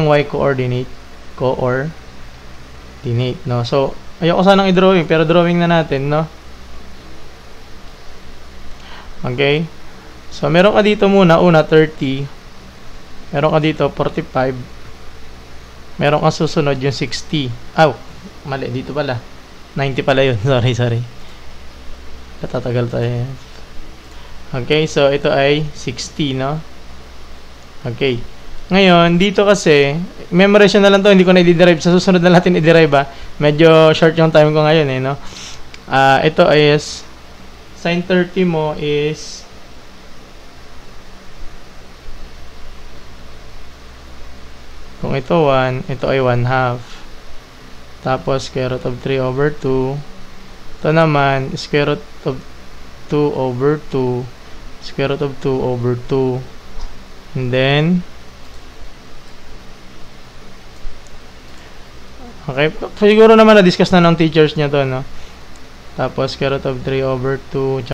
ng y coordinate. No? So, ayoko sanang i-drawing, pero drawing na natin, no? Okay? So, meron ka dito muna, una, 30. Meron ka dito, 45. Meron ka susunod, yung 60. Mali, dito pala. 90 pala yun. Sorry. Katatagal tayo. Okay, so ito ay 60, no? Okay. Ngayon, dito kasi, memorize na lang to, hindi ko na i-derive. Sa susunod na natin i-derive, Medyo short yung time ko ngayon, no? Ito is, sin 30 mo is, kung ito 1, ito ay 1/2. Tapos, square root of 3 over 2. Ito naman, square root of 2 over 2. Square root of 2 over 2. And then, okay, siguro naman na-discuss na ng teachers niya to, no? Tapos, square root of 3 over 2.